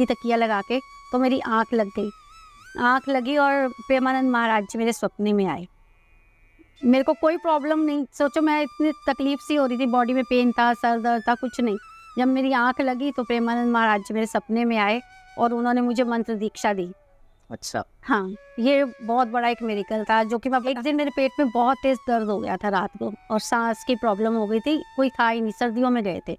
ये तकिया लगा के, तो मेरी आँख लग गई। आँख लगी और प्रेमानंद महाराज जी मेरे सपने में आए। मेरे को कोई प्रॉब्लम नहीं, सोचो मैं इतनी तकलीफ सी हो रही थी, बॉडी में पेन था, सर दर्द था, कुछ नहीं। जब मेरी आँख लगी तो प्रेमानंद महाराज जी मेरे सपने में आए और उन्होंने मुझे मंत्र दीक्षा दी। अच्छा। हाँ, ये बहुत बड़ा एक मिरेकल था जो कि मैं एक दिन मेरे पेट में बहुत तेज़ दर्द हो गया था रात को और सांस की प्रॉब्लम हो गई थी, कोई था ही नहीं, सर्दियों में गए थे।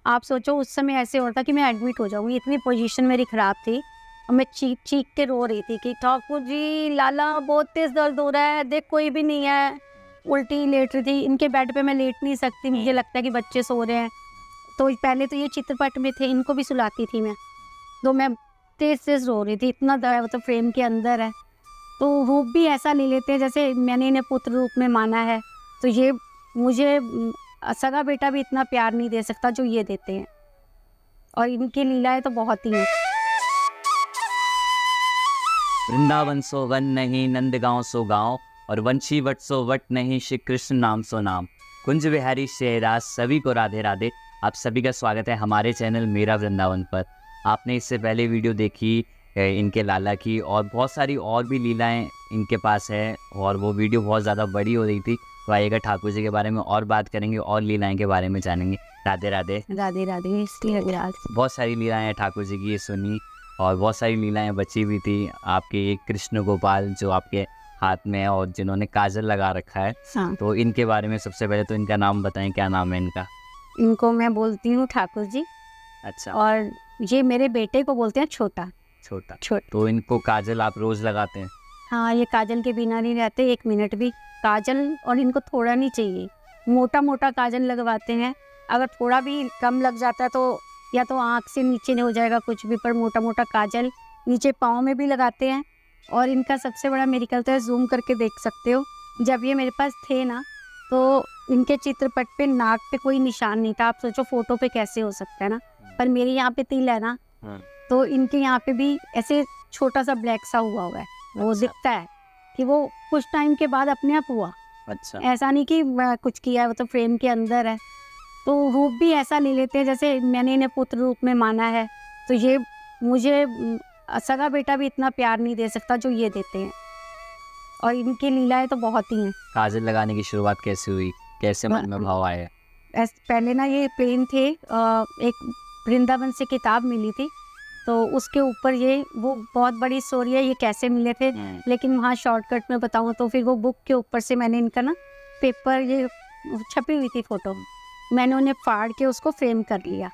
आप सोचो उस समय ऐसे हो रहा था कि मैं एडमिट हो जाऊँगी, इतनी पोजीशन मेरी ख़राब थी और मैं चीख के रो रही थी कि ठाकुर जी, लाला बहुत तेज़ दर्द हो रहा है, देख कोई भी नहीं है। उल्टी लेट रही थी, इनके बेड पे मैं लेट नहीं सकती, मुझे लगता है कि बच्चे सो रहे हैं। तो पहले तो ये चित्रपट में थे, इनको भी सुलाती थी मैं, तो मैं तेज़ रो रही थी, इतना दर्द तो फ्रेम के अंदर है। तो रूप भी ऐसा ले लेते हैं जैसे मैंने इन्हें पुत्र रूप में माना है, तो ये मुझे सगा बेटा भी इतना प्यार नहीं दे सकता जो ये देते हैं, और इनकी लीलाएं तो बहुत ही हैं। वृंदावन सो वन नहीं, नंदगांव सो गांव, और वंशी वट सो वट नहीं, श्री कृष्ण नाम सो नाम। कुंज बिहारी शेराज, सभी को राधे राधे। आप सभी का स्वागत है हमारे चैनल मेरा वृंदावन पर। आपने इससे पहले वीडियो देखी इनके लाला की, और बहुत सारी और भी लीलाएं इनके पास है, और वो वीडियो बहुत ज़्यादा बड़ी हो रही थी। तो आइएगा ठाकुर जी के बारे में और बात करेंगे और लीलाएं के बारे में जानेंगे। राधे राधे। राधे राधे। इसलिए बहुत सारी लीलाएं हैं ठाकुर जी की, ये सुनी, और बहुत सारी लीलाएं बची हुई थी आपके। एक कृष्ण गोपाल जो आपके हाथ में है और जिन्होंने काजल लगा रखा है। हाँ। तो इनके बारे में सबसे पहले तो इनका नाम बताएं, क्या नाम है इनका? इनको मैं बोलती हूँ ठाकुर जी। अच्छा। और ये मेरे बेटे को बोलते हैं छोटा। छोटा। तो इनको काजल आप रोज लगाते हैं? हाँ, ये काजल के बिना नहीं रहते एक मिनट भी। काजल, और इनको थोड़ा नहीं चाहिए, मोटा मोटा काजल लगवाते हैं। अगर थोड़ा भी कम लग जाता है तो या तो आँख से नीचे नहीं हो जाएगा कुछ भी, पर मोटा मोटा काजल नीचे पाँव में भी लगाते हैं। और इनका सबसे बड़ा मेरिकल तो है, जूम करके देख सकते हो, जब ये मेरे पास थे ना तो इनके चित्रपट पे नाक पे कोई निशान नहीं था। आप सोचो फोटो पे कैसे हो सकता है ना, पर मेरे यहाँ पे तिल है ना, तो इनके यहाँ पे भी ऐसे छोटा सा ब्लैक सा हुआ है। वो अच्छा। दिखता है कि वो कुछ टाइम के बाद अपने आप हुआ। अच्छा। ऐसा नहीं कि कुछ किया है, वो तो फ्रेम के अंदर है। तो रूप भी ऐसा ले लेते हैं जैसे मैंने इन्हें पुत्र रूप में माना है, तो ये मुझे सगा बेटा भी इतना प्यार नहीं दे सकता जो ये देते हैं, और इनकी लीलाएं तो बहुत ही हैं। काजल लगाने की शुरुआत कैसे हुई, कैसे मन में भाव आया? पहले ना ये प्लेन थे, एक वृंदावन से किताब मिली थी, तो उसके ऊपर ये वो बहुत बड़ी स्टोरी है ये कैसे मिले थे, लेकिन वहाँ शॉर्टकट में बताऊँ तो फिर वो बुक के ऊपर से मैंने इनका ना पेपर, ये छपी हुई थी फोटो, मैंने उन्हें फाड़ के उसको फ्रेम कर लिया।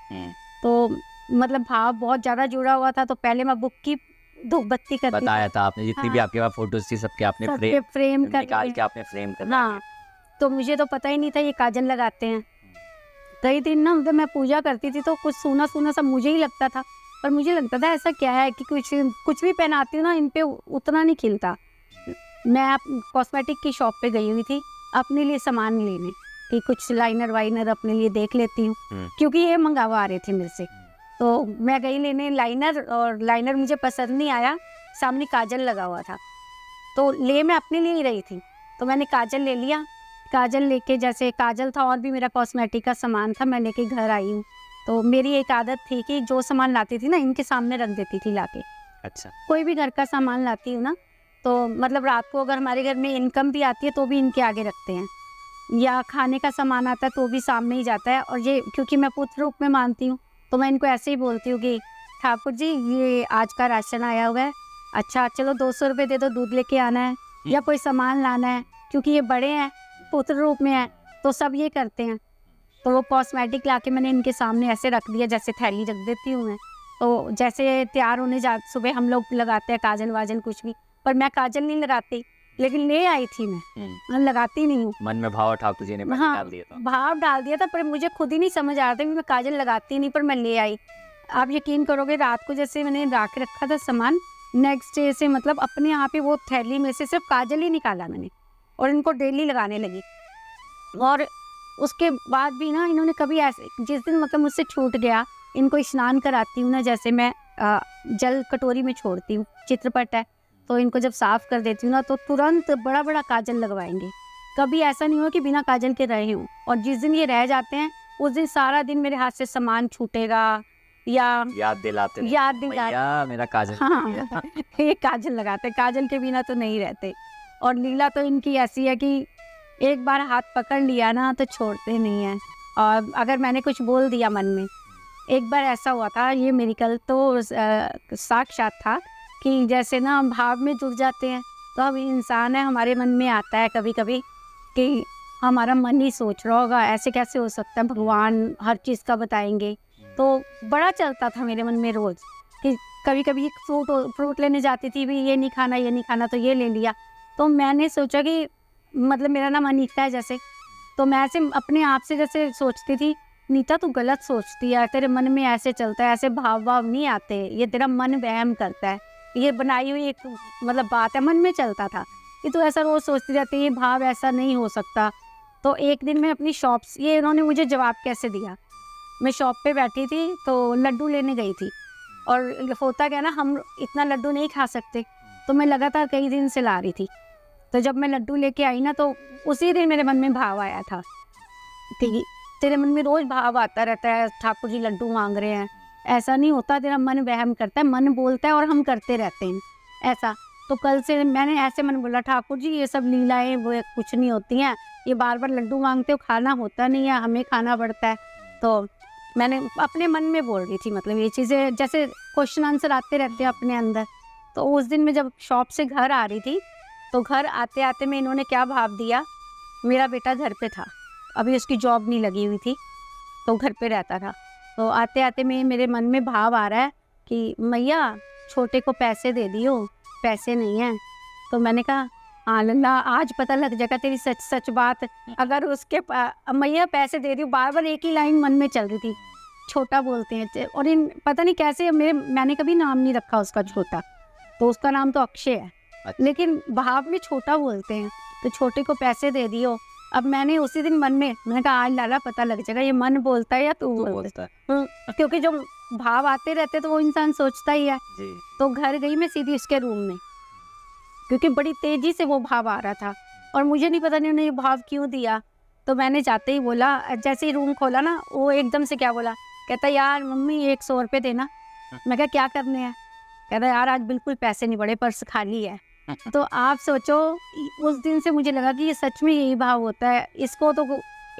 तो मतलब भाव बहुत ज़्यादा जुड़ा हुआ था, तो पहले मैं बुक की धूप बत्ती करती बताया था आपने, जितनी भी हाँ। आपके पास फोटोज थी सबके आपने फ्रेम कर निकाल के आपने फ्रेम कर। हाँ, तो मुझे तो पता ही नहीं था ये काजल लगाते हैं। कई दिन ना जब मैं पूजा करती थी तो कुछ सूना सूना सा मुझे ही लगता था, पर मुझे लगता था ऐसा क्या है कि कुछ भी पहनाती हूँ ना इन पे उतना नहीं खिलता। मैं कॉस्मेटिक की शॉप पे गई हुई थी अपने लिए सामान लेने कि कुछ लाइनर वाइनर अपने लिए देख लेती हूँ, क्योंकि ये मंगवा रहे थे मेरे से। तो मैं गई लेने लाइनर, और लाइनर मुझे पसंद नहीं आया, सामने काजल लगा हुआ था, तो ले मैं अपने लिए ही रही थी, तो मैंने काजल ले लिया। काजल लेके, जैसे काजल था और भी मेरा कॉस्मेटिक का सामान था, मैं लेके घर आई हूँ। तो मेरी एक आदत थी कि जो सामान लाती थी ना इनके सामने रख देती थी लाके। अच्छा। कोई भी घर का सामान लाती हूँ ना, तो मतलब रात को अगर हमारे घर में इनकम भी आती है तो भी इनके आगे रखते हैं, या खाने का सामान आता है तो भी सामने ही जाता है। और ये क्योंकि मैं पुत्र रूप में मानती हूँ तो मैं इनको ऐसे ही बोलती हूँ कि ठाकुर जी ये आज का राशन आया हुआ है, अच्छा चलो 200 रुपये दे दो, दूध लेके आना है या कोई सामान लाना है, क्योंकि ये बड़े हैं पुत्र रूप में है तो सब ये करते हैं। तो वो कॉस्मेटिक लाके मैंने इनके सामने ऐसे रख दिया, जैसे थैली रख देती हूँ मैं। तो जैसे तैयार होने सुबह हम लोग लगाते हैं काजल वाजल कुछ भी, पर मैं काजल नहीं लगाती, लेकिन ले आई थी मैं लगाती नहीं हूँ। मन में भाव ठाकुर जी ने डाल दिया था। भाव डाल दिया था, पर मुझे खुद ही नहीं समझ आ रहा था कि मैं काजल लगाती नहीं, पर मैं ले आई। आप यकीन करोगे रात को जैसे मैंने रख रखा था सामान, नेक्स्ट डे से मतलब अपने यहाँ पे वो थैली में से सिर्फ काजल ही निकाला मैंने और इनको डेली लगाने लगी। और उसके बाद भी ना इन्होंने कभी ऐसे, जिस दिन मतलब मुझसे छूट गया, इनको स्नान कराती हूँ ना, जैसे मैं जल कटोरी में छोड़ती हूँ, चित्रपट है, तो इनको जब साफ कर देती हूँ ना तो तुरंत बड़ा बड़ा काजल लगवाएंगे। कभी ऐसा नहीं हुआ कि बिना काजल के रहे हूँ। और जिस दिन ये रह जाते हैं उस दिन सारा दिन मेरे हाथ से सामान छूटेगा या याद दिलाते रहते याद हैं, दिला भैया मेरा काजल हाँ ये काजल लगाते, काजल के बिना तो नहीं रहते। और लीला तो इनकी ऐसी है कि एक बार हाथ पकड़ लिया ना तो छोड़ते नहीं हैं। और अगर मैंने कुछ बोल दिया मन में, एक बार ऐसा हुआ था, ये मेरिकल तो साक्षात था कि जैसे ना हम भाव में जुड़ जाते हैं, तो अब इंसान है, हमारे मन में आता है कभी कभी कि हमारा मन ही सोच रहा होगा ऐसे कैसे हो सकता है, भगवान हर चीज़ का बताएंगे। तो बड़ा चलता था मेरे मन में रोज़ कि कभी कभी फ्रूट लेने जाती थी, भी ये नहीं खाना ये नहीं खाना, तो ये ले लिया। तो मैंने सोचा कि मतलब मेरा नाम अनीता है जैसे, तो मैं ऐसे अपने आप से जैसे सोचती थी, नीता तू गलत सोचती है, तेरे मन में ऐसे चलता है, ऐसे भाव नहीं आते, ये तेरा मन वहम करता है, ये बनाई हुई एक मतलब बात है, मन में चलता था कि तू ऐसा रोज़ सोचती रहती है, ये भाव ऐसा नहीं हो सकता। तो एक दिन मैं अपनी शॉप, ये इन्होंने मुझे जवाब कैसे दिया, मैं शॉप पे बैठी थी तो लड्डू लेने गई थी, और होता क्या ना, हम इतना लड्डू नहीं खा सकते, तो मैं लगातार कई दिन से ला रही थी। तो जब मैं लड्डू लेके आई ना, तो उसी दिन मेरे मन में भाव आया था कि तेरे मन में रोज़ भाव आता रहता है, ठाकुर जी लड्डू मांग रहे हैं, ऐसा नहीं होता, तेरा मन वहम करता है, मन बोलता है और हम करते रहते हैं ऐसा। तो कल से मैंने ऐसे मन बोला, ठाकुर जी ये सब लीलाएं वो कुछ नहीं होती हैं, ये बार बार लड्डू मांगते हो, खाना होता नहीं है, हमें खाना पड़ता है। तो मैंने अपने मन में बोल रही थी, मतलब ये चीज़ें जैसे क्वेश्चन आंसर आते रहते हैं अपने अंदर। तो उस दिन मैं जब शॉप से घर आ रही थी, तो घर आते आते में इन्होंने क्या भाव दिया, मेरा बेटा घर पे था, अभी उसकी जॉब नहीं लगी हुई थी, तो घर पे रहता था। तो आते आते में मेरे मन में भाव आ रहा है कि मैया छोटे को पैसे दे दियो, पैसे नहीं हैं। तो मैंने कहा हाँ लल्ला, आज पता लग जाएगा तेरी सच सच बात, अगर उसके मैया पैसे दे दियो, बार बार एक ही लाइन मन में चल रही थी, छोटा बोलते हैं। और इन पता नहीं कैसे मैंने कभी नाम नहीं रखा उसका छोटा, तो उसका नाम तो अक्षय है, लेकिन भाव में छोटा बोलते हैं, तो छोटे को पैसे दे दियो। अब मैंने उसी दिन मन में मैंने कहा आज लाला पता लग जाएगा ये मन बोलता है या तू बोलता है, क्योंकि जो भाव आते रहते तो वो इंसान सोचता ही है जी। तो घर गई मैं सीधी उसके रूम में, क्योंकि बड़ी तेजी से वो भाव आ रहा था और मुझे नहीं पता नहीं उन्हें ये भाव क्यों दिया। तो मैंने जाते ही बोला, जैसे ही रूम खोला ना, वो एकदम से क्या बोला, कहता यार मम्मी 100 रुपये देना। मैं कहा क्या करने हैं, कहता यार आज बिल्कुल पैसे नहीं पड़े, पर्स खाली है। तो आप सोचो, उस दिन से मुझे लगा कि ये सच में यही भाव होता है, इसको तो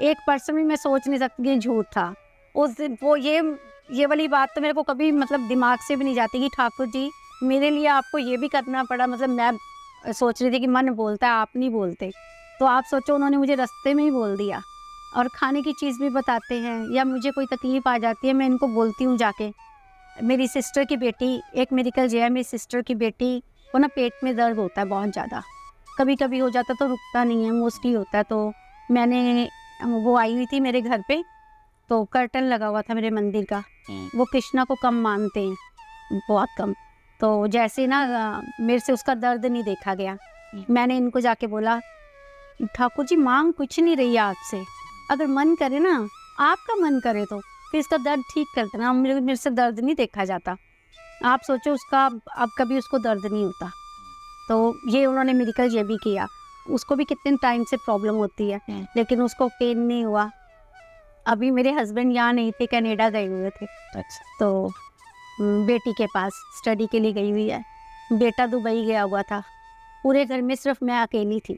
1% भी मैं सोच नहीं सकती कि झूठ था। उस दिन वो ये वाली बात तो मेरे को कभी मतलब दिमाग से भी नहीं जाती कि ठाकुर जी मेरे लिए आपको ये भी करना पड़ा, मतलब मैं सोच रही थी कि मन बोलता है आप नहीं बोलते। तो आप सोचो उन्होंने मुझे रास्ते में ही बोल दिया। और खाने की चीज़ भी बताते हैं, या मुझे कोई तकलीफ़ आ जाती है मैं इनको बोलती हूँ जाके। मेरी सिस्टर की बेटी, एक मेडिकल जो है, मेरी सिस्टर की बेटी वो ना पेट में दर्द होता है बहुत ज़्यादा, कभी कभी हो जाता तो रुकता नहीं है, मोस्टली होता है। तो मैंने वो आई हुई थी मेरे घर पे, तो कर्टन लगा हुआ था मेरे मंदिर का, वो कृष्णा को कम मानते हैं, बहुत कम। तो जैसे ना मेरे से उसका दर्द नहीं देखा गया, मैंने इनको जाके बोला ठाकुर जी मांग कुछ नहीं रही है आपसे, अगर मन करे ना, आपका मन करे तो फिर इसका दर्द ठीक कर देना, मेरे से दर्द नहीं देखा जाता। आप सोचो उसका अब कभी उसको दर्द नहीं होता। तो ये उन्होंने मेडिकल ये भी किया, उसको भी कितने टाइम से प्रॉब्लम होती है, लेकिन उसको पेन नहीं हुआ। अभी मेरे हस्बैंड यहाँ नहीं थे, कनाडा गए हुए थे। अच्छा। तो बेटी के पास स्टडी के लिए गई हुई है, बेटा दुबई गया हुआ था, पूरे घर में सिर्फ मैं अकेली थी,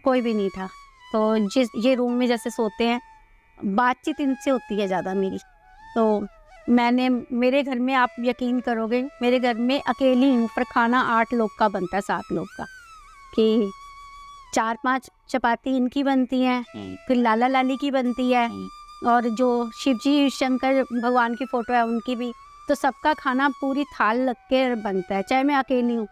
कोई भी नहीं था। तो जिस ये रूम में जैसे सोते हैं, बातचीत इनसे होती है ज़्यादा मेरी। तो मेरे घर में, आप यकीन करोगे, मेरे घर में अकेली हूँ पर खाना 8 लोग का बनता है, 7 लोग का, कि 4-5 चपाती इनकी बनती हैं, फिर लाला लाली की बनती है, और जो शिव जी शंकर भगवान की फ़ोटो है उनकी भी। तो सबका खाना पूरी थाल लग के बनता है, चाहे मैं अकेली हूँ।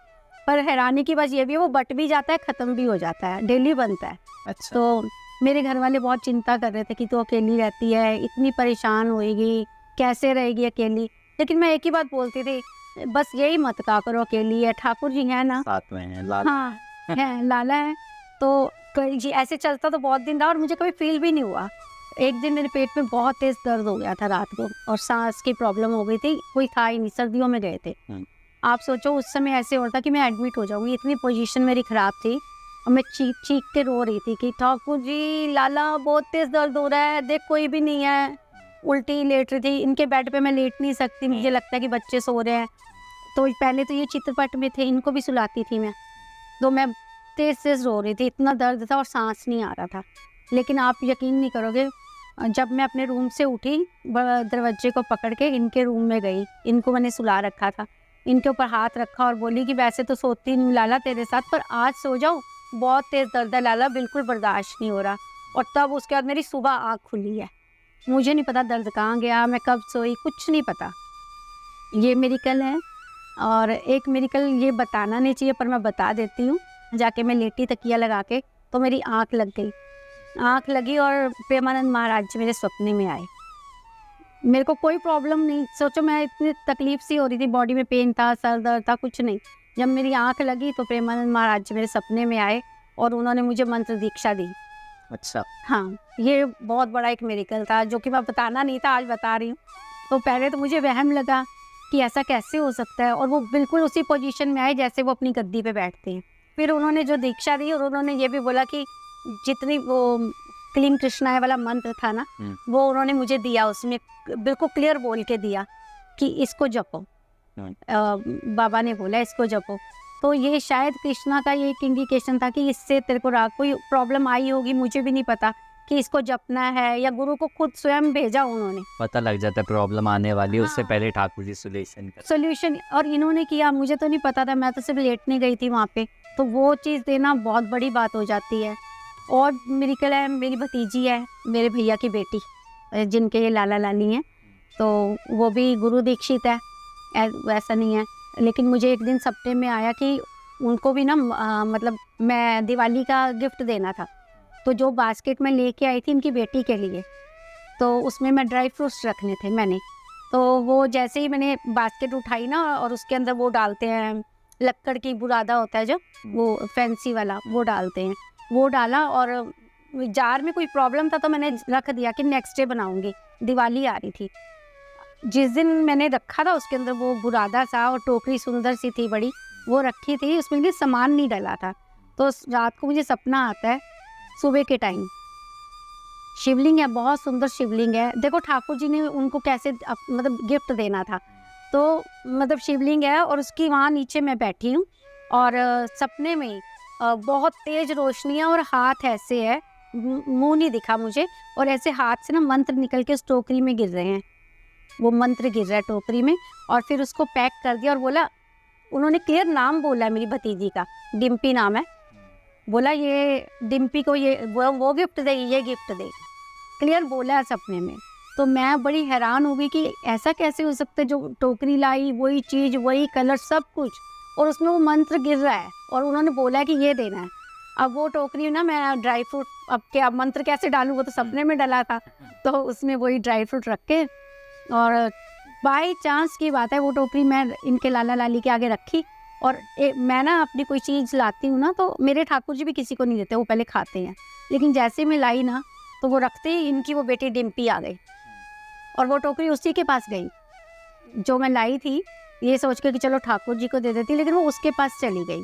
पर हैरानी की बात ये भी है, वो बट भी जाता है, ख़त्म भी हो जाता है, डेली बनता है। अच्छा। तो मेरे घर वाले बहुत चिंता कर रहे थे कि तू अकेली रहती है, इतनी परेशान होएगी, कैसे रहेगी अकेली। लेकिन मैं एक ही बात बोलती थी, बस यही मत कहा करो अकेली है, ठाकुर जी है ना साथ में, है लाला। हाँ है, लाला है। तो जी ऐसे चलता तो बहुत दिन रहा और मुझे कभी फील भी नहीं हुआ। एक दिन मेरे पेट में बहुत तेज़ दर्द हो गया था रात को, और सांस की प्रॉब्लम हो गई थी, कोई था ही नहीं, सर्दियों में गए थे। आप सोचो उस समय ऐसे होता कि मैं एडमिट हो जाऊँगी, इतनी पोजीशन मेरी ख़राब थी, और मैं चीख चीख के रो रही थी कि ठाकुर जी लाला बहुत तेज़ दर्द हो रहा है, देख कोई भी नहीं है। उल्टी लेट रही थी, इनके बेड पे मैं लेट नहीं सकती, मुझे लगता है कि बच्चे सो रहे हैं। तो पहले तो ये चित्रपट में थे, इनको भी सुलाती थी मैं, तो मैं तेज़ तेज़ रो रही थी, इतना दर्द था और सांस नहीं आ रहा था। लेकिन आप यकीन नहीं करोगे, जब मैं अपने रूम से उठी, दरवाजे को पकड़ के इनके रूम में गई, इनको मैंने सुला रखा था, इनके ऊपर हाथ रखा और बोली कि वैसे तो सोती नहीं लाला तेरे साथ, पर आज सो जाओ, बहुत तेज़ दर्द है लाला, बिल्कुल बर्दाश्त नहीं हो रहा। और तब उसके बाद मेरी सुबह आँख खुली है, मुझे नहीं पता दर्द कहाँ गया, मैं कब सोई, कुछ नहीं पता। ये मेरिकल है। और एक मेरिकल ये बताना नहीं चाहिए पर मैं बता देती हूँ। जाके मैं लेटी तकिया लगा के, तो मेरी आँख लग गई, आँख लगी और प्रेमानंद महाराज जी मेरे सपने में आए। मेरे को कोई प्रॉब्लम नहीं, सोचो मैं इतनी तकलीफ सी हो रही थी, बॉडी में पेन था, सर दर्द था, कुछ नहीं। जब मेरी आँख लगी तो प्रेमानंद महाराज जी मेरे सपने में आए और उन्होंने मुझे मंत्र दीक्षा दी। अच्छा। हाँ, ये बहुत बड़ा एक मेरिकल था जो कि मैं बताना नहीं था, आज बता रही हूँ। तो पहले तो मुझे वहम लगा कि ऐसा कैसे हो सकता है, और वो बिल्कुल उसी पोजीशन में आए जैसे वो अपनी गद्दी पे बैठते हैं। फिर उन्होंने जो दीक्षा दी और उन्होंने ये भी बोला कि जितनी वो क्लीं कृष्णाय वाला मंत्र था ना, वो उन्होंने मुझे दिया, उसमें बिल्कुल क्लियर बोल के दिया कि इसको जपो। बाबा ने बोला इसको जपो। तो ये शायद कृष्णा का ये एक इंडिकेशन था कि इससे तेरे को कोई प्रॉब्लम आई होगी, मुझे भी नहीं पता कि इसको जपना है, या गुरु को खुद स्वयं भेजा उन्होंने। पता लग जाता है प्रॉब्लम आने वाली, हाँ। उससे पहले ठाकुर जी सोल्यूशन और इन्होंने किया, मुझे तो नहीं पता था, मैं तो सिर्फ लेटने गई थी वहाँ पे। तो वो चीज़ देना बहुत बड़ी बात हो जाती है। और मेरिकल है, मेरी भतीजी है, मेरे भैया की बेटी, जिनके ये लाला लाली हैं, तो वो भी गुरु दीक्षित है, वैसा नहीं है। लेकिन मुझे एक दिन सपने में आया कि उनको भी ना मतलब मैं दिवाली का गिफ्ट देना था, तो जो बास्केट में लेके आई थी इनकी बेटी के लिए, तो उसमें मैं ड्राई फ्रूट्स रखने थे मैंने। तो वो जैसे ही मैंने बास्केट उठाई ना, और उसके अंदर वो डालते हैं, लक्कड़ की बुरादा होता है जो, वो फैंसी वाला, वो डालते हैं, वो डाला और जार में कोई प्रॉब्लम था तो मैंने रख दिया कि नेक्स्ट डे बनाऊंगी, दिवाली आ रही थी। जिस दिन मैंने रखा था उसके अंदर वो बुरादा सा और टोकरी सुंदर सी थी बड़ी, वो रखी थी, उसमें भी सामान नहीं डला था। तो रात को मुझे सपना आता है, सुबह के टाइम शिवलिंग है, बहुत सुंदर शिवलिंग है। देखो ठाकुर जी ने उनको कैसे मतलब गिफ्ट देना था, तो मतलब शिवलिंग है और उसकी वहाँ नीचे मैं बैठी हूँ और सपने में बहुत तेज रोशनी है और हाथ ऐसे है, मुंह नहीं दिखा मुझे, और ऐसे हाथ से ना मंत्र निकल के उस टोकरी में गिर रहे हैं, वो मंत्र गिर रहा है टोकरी में। और फिर उसको पैक कर दिया और बोला, उन्होंने क्लियर नाम बोला है मेरी भतीजी का, डिम्पी नाम है, बोला ये डिम्पी को ये वो गिफ्ट दे, ये गिफ्ट दे, क्लियर बोला है सपने में। तो मैं बड़ी हैरान हो गई कि ऐसा कैसे हो सकता है, जो टोकरी लाई वही चीज़, वही कलर, सब कुछ, और उसमें वो मंत्र गिर रहा है और उन्होंने बोला है कि ये देना है। अब वो टोकरी ना, मैं ड्राई फ्रूट, अब क्या मंत्र कैसे डालूँ, वो तो सपने में डला था, तो उसमें वही ड्राई फ्रूट रख के, और बाई चांस की बात है वो टोकरी मैं इनके लाला लाली के आगे रखी। और मैं ना अपनी कोई चीज़ लाती हूँ ना, तो मेरे ठाकुर जी भी किसी को नहीं देते, वो पहले खाते हैं, लेकिन जैसे मैं लाई ना, तो वो रखते ही इनकी वो बेटी डिम्पी आ गई और वो टोकरी उसी के पास गई जो मैं लाई थी, ये सोच के कि चलो ठाकुर जी को दे देती, लेकिन वो उसके पास चली गई।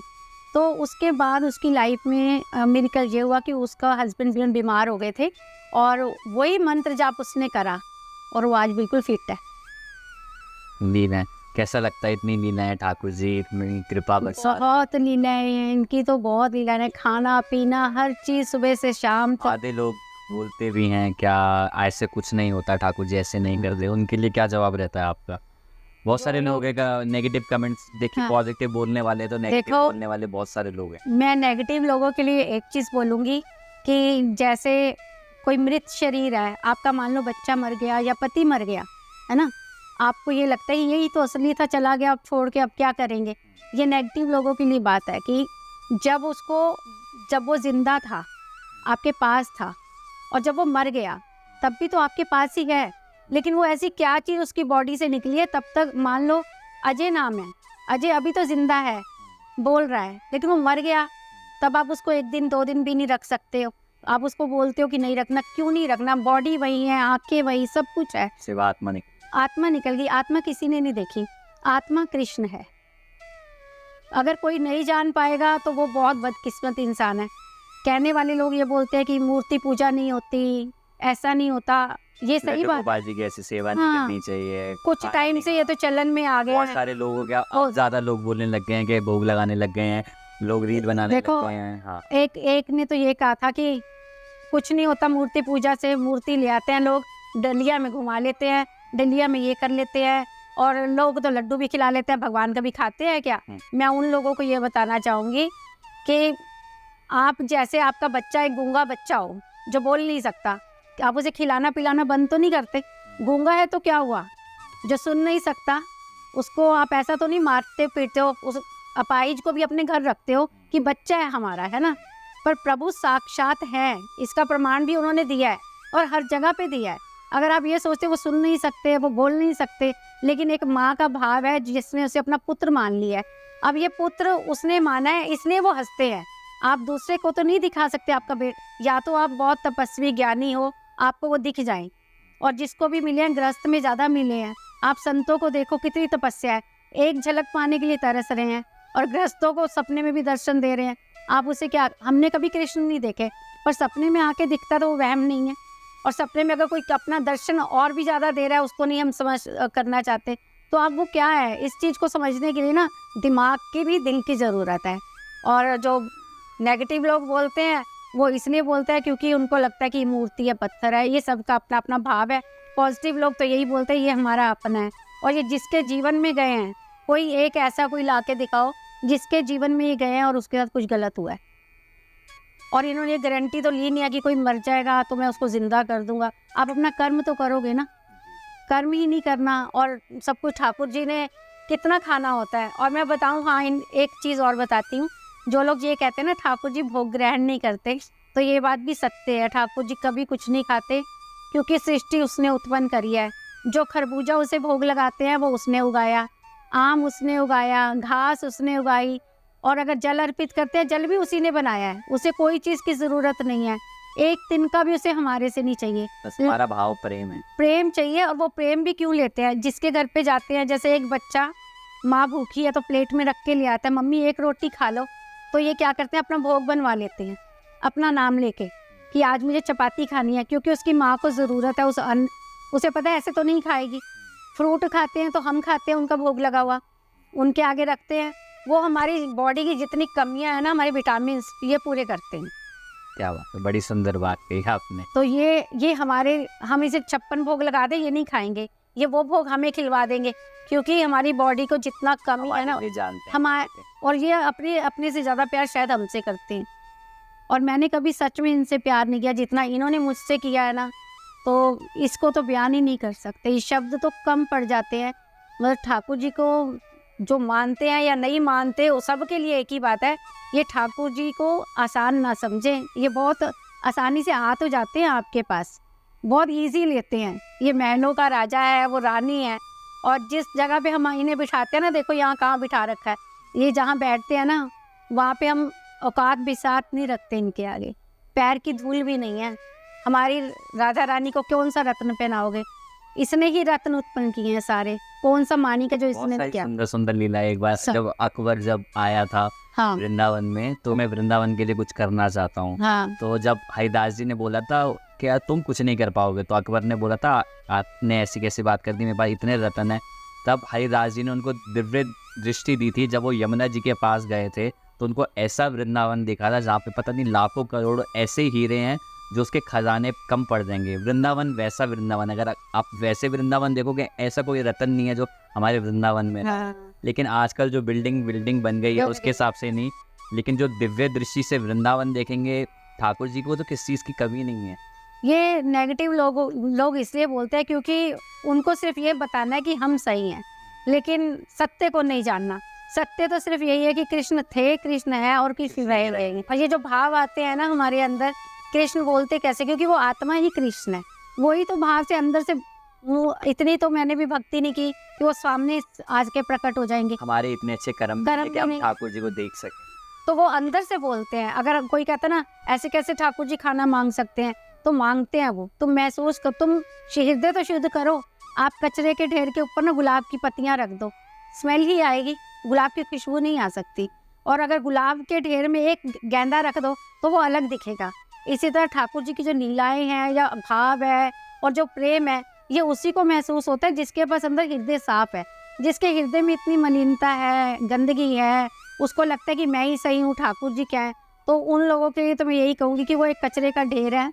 तो उसके बाद उसकी लाइफ में मेरिकल ये हुआ कि उसका हस्बैंड भी बीमार हो गए थे और वही मंत्र जाप उसने करा और वो आज बिल्कुल फिट है। लीलाएं, कैसा लगता है इतनी लीलाएं ठाकुर जी, इतनी कृपा बरसा? बहुत लीलाएं हैं इनकी, तो बहुत लीलाएं हैं, खाना पीना हर चीज़ सुबह से शाम तक। आधे लोग बोलते भी हैं क्या ऐसे कुछ नहीं होता, ठाकुर जी ऐसे नहीं करते, उनके लिए क्या जवाब रहता है आपका? बहुत सारे लोग हैं का नेगेटिव कमेंट्स देखिए, पॉजिटिव बोलने वाले तो नेगेटिव बोलने वाले बहुत सारे लोग हैं। मैं नेगेटिव लोगों के लिए एक चीज़ बोलूँगी कि जैसे कोई मृत शरीर है आपका, मान लो बच्चा मर गया या पति मर गया है ना, आपको ये लगता है यही तो असली था, चला गया, अब छोड़ के अब क्या करेंगे। ये नेगेटिव लोगों के लिए बात है कि जब वो जिंदा था आपके पास था, और जब वो मर गया तब भी तो आपके पास ही है, लेकिन वो ऐसी क्या चीज़ उसकी बॉडी से निकली है, तब तक मान लो अजय नाम है, अजय अभी तो जिंदा है, बोल रहा है, लेकिन वो मर गया, तब आप उसको 1 दिन 2 दिन भी नहीं रख सकते हो। आप उसको बोलते हो कि नहीं रखना, क्यों नहीं रखना, बॉडी वही है, आंखें वही, सब कुछ है, सिवा आत्मा निकल गई। आत्मा किसी ने नहीं देखी, आत्मा कृष्ण है। अगर कोई नहीं जान पाएगा तो वो बहुत बदकिस्मत इंसान है। कहने वाले लोग ये बोलते हैं कि मूर्ति पूजा नहीं होती, ऐसा नहीं होता, ये सही लड्डू बात। गोपाल जी की ऐसी सेवा नहीं हाँ। करनी चाहिए। कुछ खाना टाइम नहीं से ये तो चलन में आ गया बहुत है। सारे लोगों क्या और ज़्यादा लोग बोलने लग गए हैं कि भोग लगाने लग गए हैं, लोग रील बनाने लग देखो, गए हैं। हाँ, एक ने तो ये कहा था कि कुछ नहीं होता मूर्ति पूजा से, मूर्ति ले आते हैं लोग, डलिया में घुमा लेते हैं, डलिया में ये कर लेते हैं, और लोग तो लड्डू भी खिला लेते हैं, भगवान का भी खाते हैं क्या? मैं उन लोगों को ये बताना चाहूँगी कि आप जैसे आपका बच्चा एक गूंगा बच्चा हो जो बोल नहीं सकता, आप उसे खिलाना पिलाना बंद तो नहीं करते। गूंगा है तो क्या हुआ, जो सुन नहीं सकता उसको आप ऐसा तो नहीं मारते पीटते हो, उस अपाहिज को भी अपने घर रखते हो कि बच्चा है हमारा, है ना? पर प्रभु साक्षात है, इसका प्रमाण भी उन्होंने दिया है और हर जगह पे दिया है। अगर आप ये सोचते वो सुन नहीं सकते, वो बोल नहीं सकते, लेकिन एक माँ का भाव है जिसने उसे अपना पुत्र मान लिया है। अब ये पुत्र उसने माना है, इसलिए वो हंसते हैं। आप दूसरे को तो नहीं दिखा सकते आपका या तो आप बहुत तपस्वी ज्ञानी हो, आपको वो दिख जाए, और जिसको भी मिले हैं गृहस्थ में ज़्यादा मिले हैं। आप संतों को देखो कितनी तपस्या है, एक झलक पाने के लिए तरस रहे हैं, और गृहस्थों को सपने में भी दर्शन दे रहे हैं। आप उसे क्या, हमने कभी कृष्ण नहीं देखे, पर सपने में आके दिखता तो वो वहम नहीं है। और सपने में अगर कोई अपना दर्शन और भी ज़्यादा दे रहा है, उसको नहीं हम समझ करना चाहते, तो अब वो क्या है, इस चीज़ को समझने के लिए ना दिमाग की भी दिल की ज़रूरत है। और जो नेगेटिव लोग बोलते हैं वो इसलिए बोलते हैं क्योंकि उनको लगता है कि मूर्ति है, पत्थर है, ये सबका अपना अपना भाव है। पॉजिटिव लोग तो यही बोलते हैं ये हमारा अपना है। और ये जिसके जीवन में गए हैं, कोई एक ऐसा कोई ला के दिखाओ जिसके जीवन में ये गए हैं और उसके साथ कुछ गलत हुआ है, और इन्होंने ये गारंटी तो ली नहीं है कि कोई मर जाएगा तो मैं उसको जिंदा कर दूंगा। आप अपना कर्म तो करोगे ना, कर्म ही नहीं करना, और सब कुछ ठाकुर जी ने कितना खाना होता है। और मैं बताऊं, हाँ, एक चीज़ और बताती हूँ, जो लोग ये कहते हैं ना ठाकुर जी भोग ग्रहण नहीं करते, तो ये बात भी सत्य है। ठाकुर जी कभी कुछ नहीं खाते, क्योंकि सृष्टि उसने उत्पन्न करी है। जो खरबूजा उसे भोग लगाते हैं वो उसने उगाया, आम उसने उगाया, घास उसने उगाई, और अगर जल अर्पित करते हैं जल भी उसी ने बनाया है, उसे कोई चीज़ की ज़रूरत नहीं है, एक तिनका भी उसे हमारे से नहीं चाहिए। बस हमारा भाव प्रेम है, प्रेम चाहिए। और वो प्रेम भी क्यों लेते हैं, जिसके घर पे जाते हैं, जैसे एक बच्चा, माँ भूखी है तो प्लेट में रख के ले आता है, मम्मी एक रोटी खा लो, तो ये क्या करते हैं, अपना भोग बनवा लेते हैं अपना नाम लेके कि आज मुझे चपाती खानी है, क्योंकि उसकी माँ को ज़रूरत है उस अन्न, उसे पता है ऐसे तो नहीं खाएगी। फ्रूट खाते हैं तो हम खाते हैं उनका भोग लगा हुआ, उनके आगे रखते हैं, वो हमारी बॉडी की जितनी कमियां हैं ना, हमारे विटामिन ये पूरे करते हैं। क्या बात है, बड़ी सुंदर बात कही आपने। तो ये हमारे, हम इसे 56 भोग लगा दें, ये नहीं खाएंगे, ये वो भोग हमें खिलवा देंगे, क्योंकि हमारी बॉडी को जितना कमी है ना, हमारे, और ये अपने से ज़्यादा प्यार शायद हमसे करते हैं। और मैंने कभी सच में इनसे प्यार नहीं किया जितना इन्होंने मुझसे किया है ना, तो इसको तो बयान ही नहीं कर सकते, ये शब्द तो कम पड़ जाते हैं। मतलब ठाकुर जी को जो मानते हैं या नहीं मानते, वो सबके लिए एक ही बात है, ये ठाकुर जी को आसान ना समझें। ये बहुत आसानी से आ तो जाते हैं आपके पास, बहुत इजी लेते हैं। ये महलों का राजा है, वो रानी है, और जिस जगह पे हम इन्हें बिठाते हैं ना, देखो यहाँ कहाँ बिठा रखा है, ये जहाँ बैठते हैं ना, वहाँ पे हम औकात बिसात नहीं रखते इनके आगे, पैर की धूल भी नहीं है। हमारी राजा रानी को कौन सा रत्न पहनाओगे, इसने ही रत्न उत्पन्न किए हैं सारे, कौन सा मानी का जो इसने किया। सुंदर सुंदर लीला। एक बार जब अकबर जब आया था हाँ, वृंदावन में, तो मैं वृंदावन के लिए कुछ करना चाहता हूँ। हाँ, तो जब हरिदास जी ने बोला था क्या तुम कुछ नहीं कर पाओगे, तो अकबर ने बोला था आपने ऐसी कैसी बात कर दी, मेरे पास इतने रत्न है। तब हरिदास जी ने उनको दिव्य दृष्टि दी थी, जब वो यमुना जी के पास गए थे तो उनको ऐसा वृंदावन दिखा था जहाँ पे पता नहीं लाखों करोड़ ऐसे हीरे हैं जो उसके खजाने कम पड़ जाएंगे। वृंदावन वैसा वृंदावन, अगर आप वैसे वृंदावन देखोगे, ऐसा कोई रतन नहीं है जो हमारे वृंदावन में। हाँ। लेकिन आजकल जो बिल्डिंग बन गई है उसके हिसाब से नहीं, लेकिन जो दिव्य दृष्टि से वृंदावन देखेंगे ठाकुर जी को, तो किस चीज़ की कमी नहीं है। ये नेगेटिव लोग इसलिए बोलते हैं क्योंकि उनको सिर्फ ये बताना है कि हम सही हैं, लेकिन सत्य को नहीं जानना। सत्य तो सिर्फ यही है कि कृष्ण थे, कृष्ण है, और कृष्ण रहेंगे। और ये जो भाव आते हैं ना हमारे अंदर, कृष्ण बोलते कैसे, क्योंकि वो आत्मा ही कृष्ण है, वही तो भाव से अंदर से। वो इतनी तो मैंने भी भक्ति नहीं की कि वो सामने आज के प्रकट हो जाएंगे। हमारे इतने अच्छे कर्म कि हम ठाकुर जी को देख सकें, तो वो अंदर से बोलते हैं। अगर कोई कहता ना ऐसे कैसे ठाकुर जी खाना मांग सकते हैं, तो मांगते हैं वो। तुम महसूस कर, तुम हृदय तो शुद्ध करो। आप कचरे के ढेर के ऊपर ना गुलाब की पत्तियां रख दो, स्मेल ही आएगी, गुलाब की खुशबू नहीं आ सकती। और अगर गुलाब के ढेर में एक गेंदा रख दो तो वो अलग दिखेगा। इसी तरह ठाकुर जी की जो लीलाएं हैं या भाव है और जो प्रेम है, ये उसी को महसूस होता है जिसके पास अंदर हृदय साफ है, जिसके हृदय में इतनी मलिनता है, गंदगी है, उसको लगता है कि मैं ही सही हूँ, ठाकुर जी क्या है। तो उन लोगों के लिए तो मैं यही कहूँगी कि वो एक कचरे का ढेर है।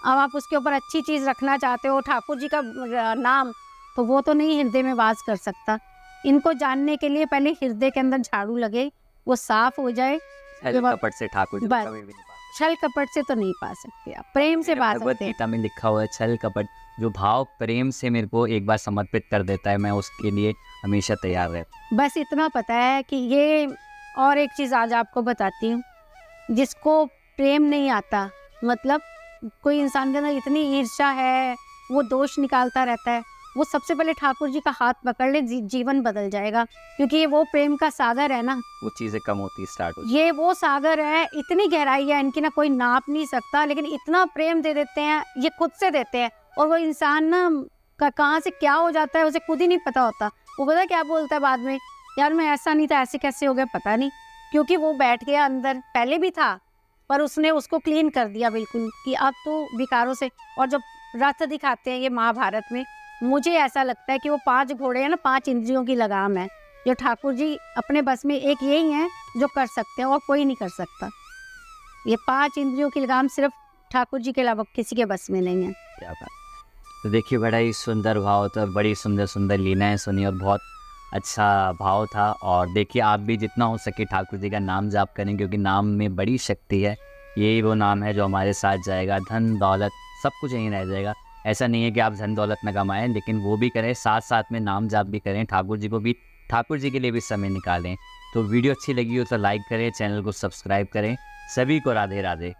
अब आप उसके ऊपर अच्छी चीज़ रखना चाहते हो, ठाकुर जी का नाम, तो वो तो नहीं हृदय में वास कर सकता। इनको जानने के लिए पहले हृदय के अंदर झाड़ू लगे, वो साफ हो जाए। छल कपट से ठाकुर जी को बस। कभी भी नहीं पा छल कपट से तो नहीं पा सकते आप, प्रेम से पा भगवत सकते हैं। गीता में लिखा हुआ है छल कपट, जो भाव प्रेम से मेरे को एक बार समर्पित कर देता है, मैं उसके लिए हमेशा तैयार रहता बस इतना पता है कि ये, और एक चीज़ आज आपको बताती हूँ, जिसको प्रेम नहीं आता, मतलब कोई इंसान के अंदर इतनी ईर्ष्या है, वो दोष निकालता रहता है, वो सबसे पहले ठाकुर जी का हाथ पकड़ ले, जीवन बदल जाएगा। क्योंकि ये वो प्रेम का सागर है ना, वो चीज़ें कम होती स्टार्ट हो ये वो सागर है, इतनी गहराई है इनकी ना कोई नाप नहीं सकता, लेकिन इतना प्रेम दे देते हैं, ये खुद से देते हैं। और वो इंसान ना कहाँ से क्या हो जाता है उसे खुद ही नहीं पता होता। वो पता क्या बोलता है बाद में, यार मैं ऐसा नहीं था, ऐसे कैसे हो गया पता नहीं। क्योंकि वो बैठ गया अंदर, पहले भी था पर उसने उसको क्लीन कर दिया बिल्कुल, कि अब तो विकारों से। और जब रथ दिखाते हैं ये महाभारत में, मुझे ऐसा लगता है कि वो 5 घोड़े हैं ना, 5 इंद्रियों की लगाम है, जो ठाकुर जी अपने बस में एक यही है जो कर सकते हैं और कोई नहीं कर सकता। ये 5 इंद्रियों की लगाम सिर्फ ठाकुर जी के अलावा किसी के बस में नहीं है। क्या बात। तो देखिए बड़ा ही सुंदर भाव था, बड़ी सुंदर सुंदर लीलाएं सुनी और बहुत अच्छा भाव था। और देखिए आप भी जितना हो सके ठाकुर जी का नाम जाप करें, क्योंकि नाम में बड़ी शक्ति है। यही वो नाम है जो हमारे साथ जाएगा, धन दौलत सब कुछ यहीं रह जाएगा। ऐसा नहीं है कि आप धन दौलत न कमाएं, लेकिन वो भी करें, साथ साथ में नाम जाप भी करें, ठाकुर जी को भी, ठाकुर जी के लिए भी समय निकालें। तो वीडियो अच्छी लगी हो तो लाइक करें, चैनल को सब्सक्राइब करें। सभी को राधे राधे।